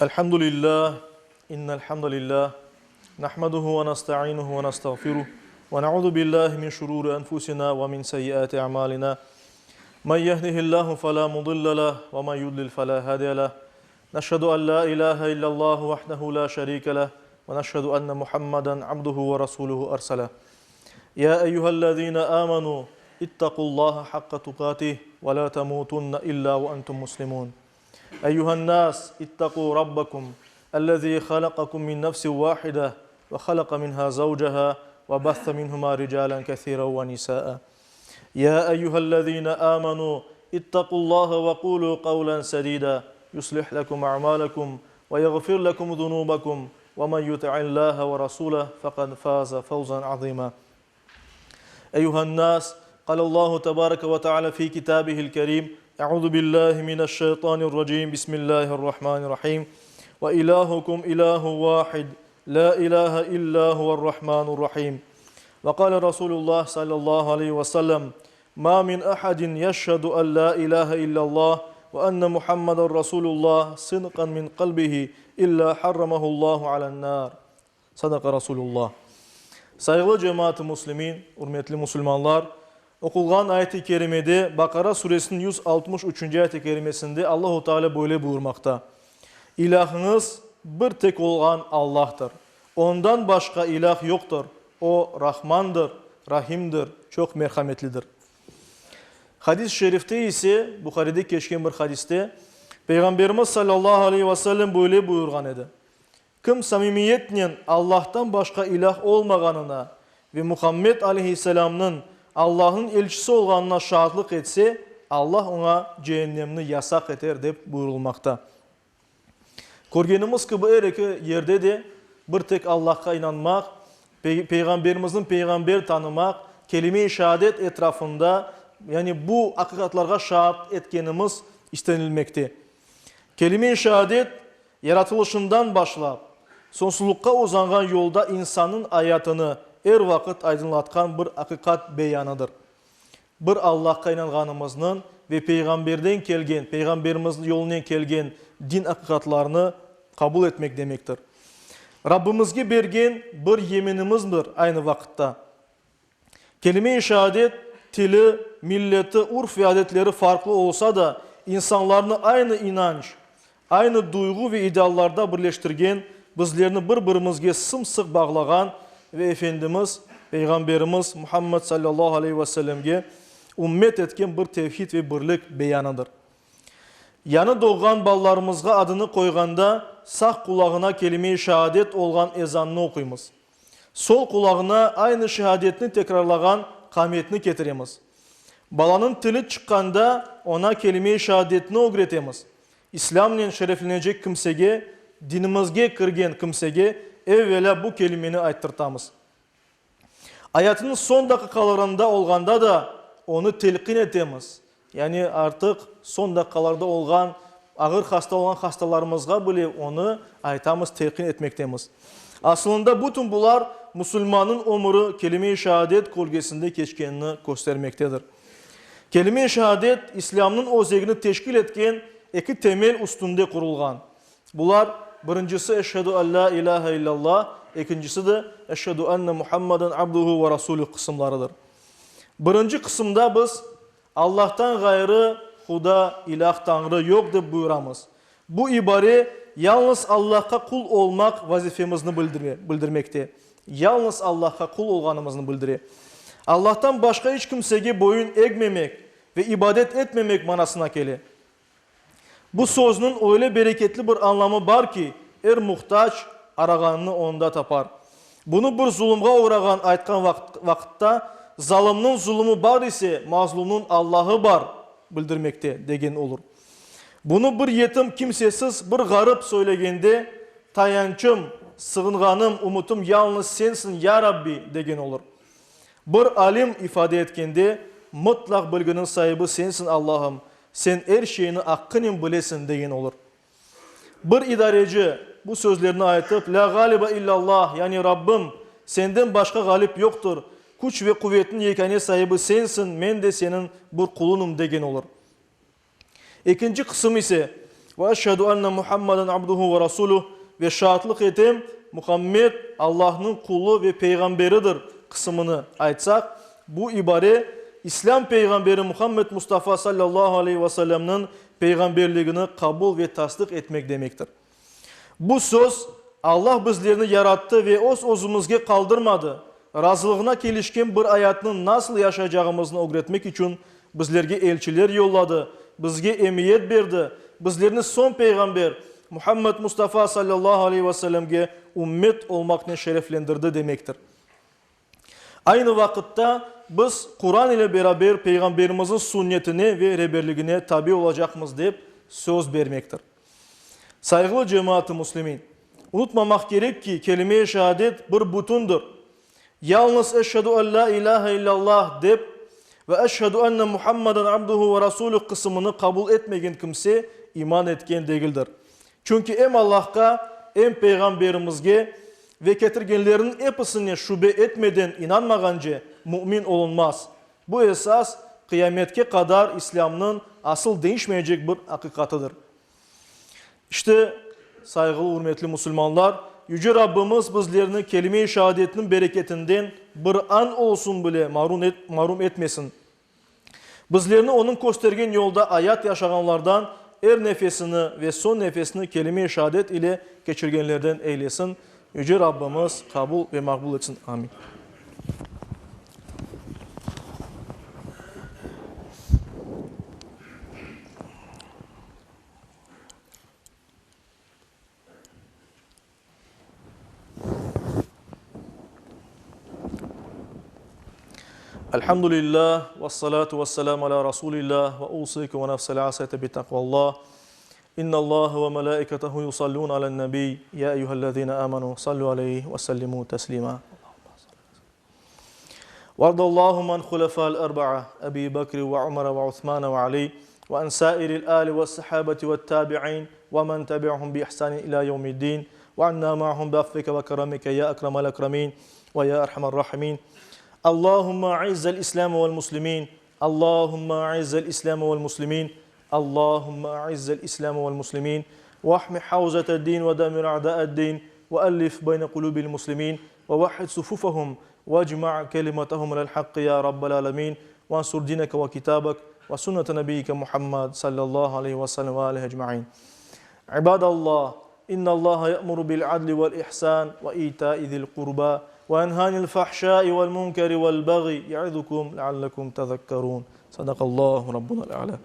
Elhamdülillah, innelhamdülillah, nahmaduhu ve nasta'inuhu ve nasta'firuh, ve na'udhu billahi min şururi enfusina ve min seyyiati a'malina. Men yehdihillahu fela mudille leh ve men yudlil fela hadiye leh. Neşhedü en la ilahe illallah vahdehu la şerike leh ve neşhedü enne Muhammeden abduhu ve rasuluhu ersele. Ya eyyühellezine amenu ittakullaha hakka tukatih ve la temutunne illa ve entum muslimun. أيها الناس اتقوا ربكم الذي خلقكم من نفس واحدة وخلق منها زوجها وبث منهما رجالا كثيرا ونساء يا أيها الذين آمنوا اتقوا الله وقولوا قولا سديدا يصلح لكم أعمالكم ويغفر لكم ذنوبكم ومن يطع الله ورسوله فقد فاز فوزا عظيما أيها الناس قال الله تبارك وتعالى في كتابه الكريم أعوذ بالله من الشيطان الرجيم بسم الله الرحمن الرحيم وإلهكم إله واحد لا إله إلا هو الرحمن الرحيم وقال رسول الله صلى الله عليه وسلم ما من أحد يشهد أن لا إله إلا الله وأن محمد رسول الله صدقا من قلبه إلا حرمه الله على النار صدق رسول الله. Saygılı cemaat-i Müslümin, hürmetli Müslümanlar, okulgan ayet-i kerimede Bakara suresinin 163. ayet-i kerimesinde Allahu Teala böyle buyurmakta. İlahınız bir tek olan Allah'tır. Ondan başka ilah yoktur. O Rahmandır, Rahimdir, çok merhametlidir. Hadis-i şerifte ise Bukhari'de geçen bir hadiste Peygamberimiz sallallahu aleyhi ve sellem böyle buyurgan idi. Kim samimiyetle Allah'tan başka ilah olmaganına ve Muhammed aleyhisselam'ın Allah'ın elçisi olganına şahitlik etse Allah ona cehennemini yasak eder deyip buyurulmakta. Görgenimiz ki bu yerde de bir tek Allah'a inanmak, Peygamberimizin peygamber tanımak, kelime-i şehadet etrafında yani bu hakikatlarga şahit etkenimiz istenilmekte. Kelime-i şehadet yaratılışından başlap sonsuzlukka uzangan yolda insanın hayatını her vakit aydınlatkan bir hakikat beyanıdır. Bir Allah'a inanganımızın ve peygamberden kelgen, peygamberimizin yolundan kelgen din hakikatlarını kabul etmek demektir. Rabbimizge bergen bir yeminimizdir aynı vakitte. Kelime-i şehadet tili, milleti, urf ve adetleri farklı olsa da insanlarını aynı inanç, aynı duygu ve ideallarda birleştirgen, bizlerini birbirimizge sımsık bağlagan ve Efendimiz, Peygamberimiz Muhammed sallallahu aleyhi ve sellem'ge ümmet etken bir tevhid ve birlik beyanıdır. Yanı doğan ballarımızga adını koyganda sağ kulağına kelime-i şehadet olgan ezanını okuyumuz. Sol kulağına aynı şehadetini tekrarlagan kametini getiremiz. Balanın tili çıkkanda ona kelime-i şehadetini öğretemiz. İslam'la şereflenecek kimsege, dinimizge kirgen kimsege evvela bu kelimeni ayttırtamız. Hayatının son dakikalarında olganda da onu telkin etemiz. Yani artık son dakikalarda olgan, ağır hasta olan hastalarımızga bile onu aytamız, telkin etmektemiz. Aslında bütün bunlar Müslümanın ömrü kelime-i şehadet kolgesinde geçkenini göstermektedir. Kelime-i şehadet İslam'ın özegini teşkil etken iki temel üstünde kurulgan. Bunlar birincisi eşhedü en la ilahe illallah, ikincisi de eşhedü enne Muhammeden abduhu ve rasulü kısımlarıdır. Birinci kısımda biz Allah'tan gayrı Huda, ilah, Tanrı yok deyip buyuramız. Bu ibare yalnız Allah'a kul olmak vazifemizni bildirmekte. Yalnız Allah'a kul olganımızı bildirir. Allah'tan başka hiç kimsege boyun eğmemek ve ibadet etmemek manasına gelir. Bu sözünün öyle bereketli bir anlamı var ki er muhtaç araganını onda tapar. Bunu bir zulümga uğragan aytkan vakitte zalimnin zulümü var ise mazlumun Allah'ı var bildirmekte degen olur. Bunu bir yetim kimsesiz bir garip söylegende tayançım, sığınganım, umutum yalnız sensin ya Rabbi degen olur. Bir alim ifade etkende mutlak bilginin sahibi sensin Allah'ım. Sen her şeyini hakkının bilesin deyin olur. Bir idareci bu sözlerini aytıp la galibe illallah yani Rabbim senden başka galip yoktur. Güç ve kuvvetin yekane sahibi sensin, men de senin bir kulunum degen olur. İkinci kısım ise ve eşhedü enne Muhammeden abduhu ve rasuluh ve şahitlik etim Muhammed Allah'ın kulu ve peygamberidir kısmını aytsak, bu ibare İslam peygamberi Muhammed Mustafa sallallahu aleyhi ve sellem'nin peygamberliğini kabul ve tasdik etmek demektir. Bu söz Allah bizlerini yarattı ve özümüzge kaldırmadı. Razılığına kelişken bir hayatını nasıl yaşayacağımızı öğretmek için bizlerge elçiler yolladı. Bizge emniyet verdi. Bizlerini son peygamber Muhammed Mustafa sallallahu aleyhi ve sellem'ge ümmet olmakla şereflendirdi demektir. Aynı vakitte biz Kur'an ile beraber peygamberimizin sünnetine ve rehberliğine tabi olacağımız deyip söz vermektir. Saygılı cemaat-i muslimin, unutmamak gerek ki kelime-i şehadet bir bütündür. Yalnız eşhedü en la ilahe illallah deyip ve eşhedü enne Muhammeden abduhu ve rasulü kısmını kabul etmeyen kimse iman etken değildir. Çünkü hem Allah'a hem peygamberimizge ve getirgenlerin hepsine şüphe etmeden inanmaganca mümin olunmaz. Bu esas kıyametke kadar İslam'ın asıl değişmeyecek bir hakikatıdır. İşte saygılı hürmetli Müslümanlar, Yüce Rabbimiz bizlerini kelime-i şehadetinin bereketinden bir an olsun bile mahrum etmesin. Bizlerini onun göstergen yolda hayat yaşayanlardan nefesini ve son nefesini kelime-i şehadet ile geçirgenlerden eylesin. Yüce Rabbimiz kabul ve makbul etsin. Amin. Elhamdülillah ve salatu ve selamu ala Resulillah ve usiku ve nefsel asayete bi takvallah. İnna Allah ve melaiketehu yusallun alen nebi ya eyyühellezine amanu sallu aleyhi ve sellimu teslima. Vardallahu man khulafa'l arba'a Ebi Bekr ve Umar ve Uthman ve Ali ve an sairil ali ve sahabeti ve tabi'in ve men tabi'ahum bi ihsanin ila yevmiddin ve anna ma'hum bi affike ve keramike ya ekremal ekremin ve ya erhamer rahimin. اللهم أعز الإسلام والمسلمين اللهم أعز الإسلام والمسلمين اللهم أعز الإسلام والمسلمين واحم حوزة الدين ودمر أعداء الدين وألف بين قلوب المسلمين ووحد صفوفهم واجمع كلمتهم على الحق يا رب العالمين وانصر دينك وكتابك وسنة نبيك محمد صلى الله عليه وسلم وآله أجمعين. عباد الله إن الله يأمر بالعدل والإحسان وإيتاء ذي القربى وينهى عن الفحشاء والمنكر والبغي يعظكم لعلكم تذكرون. صدق الله ربنا الأعلى.